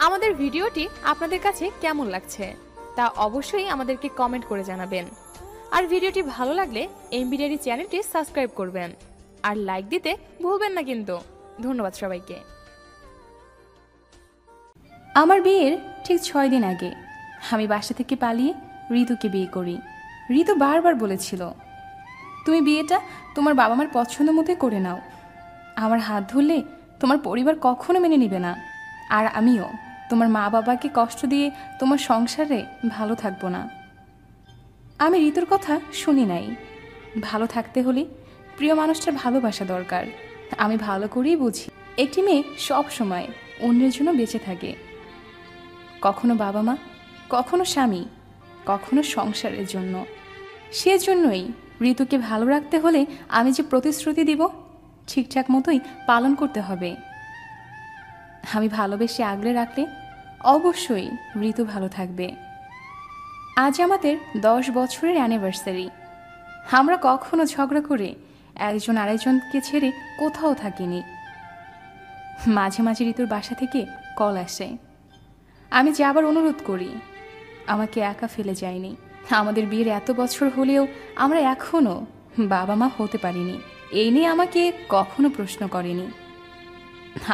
আমাদের ভিডিওটি আপনাদের কাছে কেমন লাগছে তা অবশ্যই আমাদেরকে কমেন্ট করে জানাবেন। আর ভিডিওটি ভালো লাগলে এমবি ডায়েরি চ্যানেলটি সাবস্ক্রাইব করবেন আর লাইক দিতে ভুলবেন না কিন্তু। ধন্যবাদ সবাইকে। আমার বিয়ের ঠিক 6 দিন আগে আমি বাসা থেকে পালিয়ে ঋতুকে বিয়ে করি। ঋতু বারবার বলেছিল, তুমি বিয়েটা তোমার বাবা মার পছন্দ মতো করে নাও। আমার হাত ধরলে তোমার পরিবার কখনো মেনে নেবে না, আর আমিও তোমার মা বাবাকে কষ্ট দিয়ে তোমার সংসারে ভালো থাকবো না। আমি ঋতুর কথা শুনি নাই। ভালো থাকতে হলে প্রিয় মানুষটার ভালোবাসা দরকার। আমি ভালো করেই বুঝি একটি মেয়ে সব সময় অন্যের জন্য বেঁচে থাকে, কখনো বাবা মা, কখনো স্বামী, কখনো সংসারের জন্য। সেজন্যই ঋতুকে ভালো রাখতে হলে আমি যে প্রতিশ্রুতি দিব ঠিকঠাক মতোই পালন করতে হবে। আমি ভালোবেসে আগলে রাখলে অবশ্যই ঋতু ভালো থাকবে। আজ আমাদের 10 বছরের অ্যানিভার্সারি। আমরা কখনো ঝগড়া করে একজন আরেকজনকে ছেড়ে কোথাও থাকিনি। মাঝে মাঝে ঋতুর বাসা থেকে কল আসে, আমি যাবার অনুরোধ করি। আমাকে একা ফেলে যায়নি। আমাদের বিয়ের এত বছর হলেও আমরা এখনও বাবা মা হতে পারিনি, এই নিয়ে আমাকে কখনো প্রশ্ন করেনি।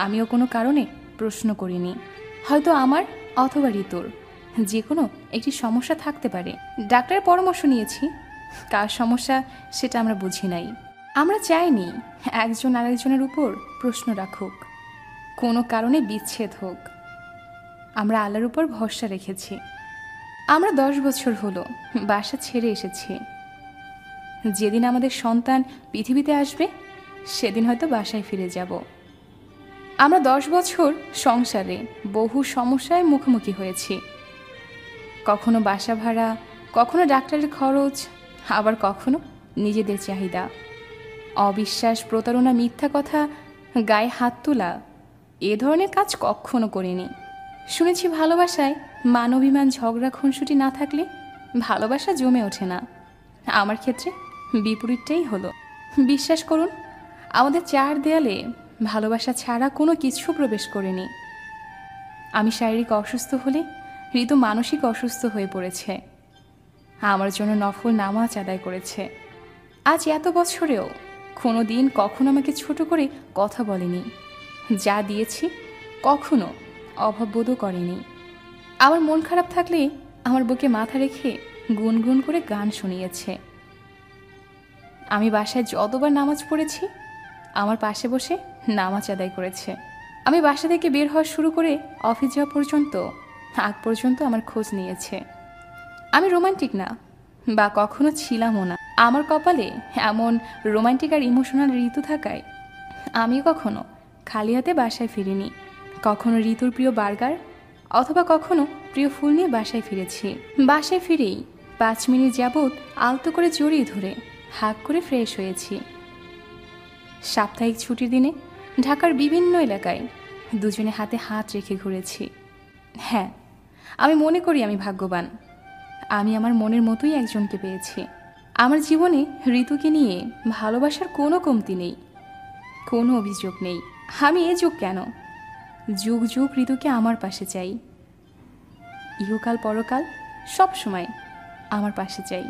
আমিও কোনো কারণে প্রশ্ন করিনি। হয়তো আমার অথবা ঋতুর যে কোনো একটি সমস্যা থাকতে পারে। ডাক্তারের পরামর্শ নিয়েছি, কার সমস্যা সেটা আমরা বুঝি নাই। আমরা চাইনি একজন আরেকজনের উপর প্রশ্ন রাখুক, কোনো কারণে বিচ্ছেদ হোক। আমরা আল্লাহর উপর ভরসা রেখেছি। আমরা 10 বছর হলো বাসা ছেড়ে এসেছি। যেদিন আমাদের সন্তান পৃথিবীতে আসবে সেদিন হয়তো বাসায় ফিরে যাব। আমরা 10 বছর সংসারে বহু সমস্যায় মুখোমুখি হয়েছি। কখনো বাসা ভাড়া, কখনো ডাক্তারের খরচ, আবার কখনো নিজেদের চাহিদা। অবিশ্বাস, প্রতারণা, মিথ্যা কথা, গায়ে হাত তোলা, এ ধরনের কাজ কখনো করিনি। শুনেছি ভালোবাসায় মানবিমান, ঝগড়া, খুনসুটি না থাকলে ভালোবাসা জমে ওঠে না। আমার ক্ষেত্রে বিপরীতটাই হলো। বিশ্বাস করুন, আমাদের 4 দেয়ালে ভালোবাসা ছাড়া কোনো কিছু প্রবেশ করেনি। আমি শারীরিক অসুস্থ হলে ঋতু মানসিক অসুস্থ হয়ে পড়েছে। আমার জন্য নফল নামাজ আদায় করেছে। আজ এত বছরেও কোনো দিন কখনো আমাকে ছোট করে কথা বলেনি। যা দিয়েছি কখনো অভাববোধও করেনি। আমার মন খারাপ থাকলে আমার বুকে মাথা রেখে গুনগুন করে গান শুনিয়েছে। আমি বাসায় যতবার নামাজ পড়েছি আমার পাশে বসে নামাজ আদায় করেছে। আমি বাসা থেকে বের হওয়া শুরু করে অফিস যাওয়া পর্যন্ত আগ পর্যন্ত আমার খোঁজ নিয়েছে। আমি রোমান্টিক না, বা কখনো ছিলামও না। আমার কপালে এমন রোমান্টিক আর ইমোশনাল ঋতু থাকায় আমি কখনো খালি হাতে বাসায় ফিরিনি। কখনো ঋতুর প্রিয় বার্গার অথবা কখনো প্রিয় ফুল নিয়ে বাসায় ফিরেছি। বাসায় ফিরেই 5 মিনিট যাবৎ আলতো করে জড়িয়ে ধরে হাগ করে ফ্রেশ হয়েছি। সাপ্তাহিক ছুটির দিনে ঢাকার বিভিন্ন এলাকায় দুজনে হাতে হাত রেখে ঘুরেছি। হ্যাঁ, আমি মনে করি আমি ভাগ্যবান। আমি আমার মনের মতোই একজনকে পেয়েছি। আমার জীবনে ঋতুকে নিয়ে ভালোবাসার কোনো কমতি নেই, কোনো অভিযোগ নেই। আমি এ যুগ কেন, যুগ যুগ ঋতুকে আমার পাশে চাই। ইহকাল পরকাল সব সময় আমার পাশে চাই।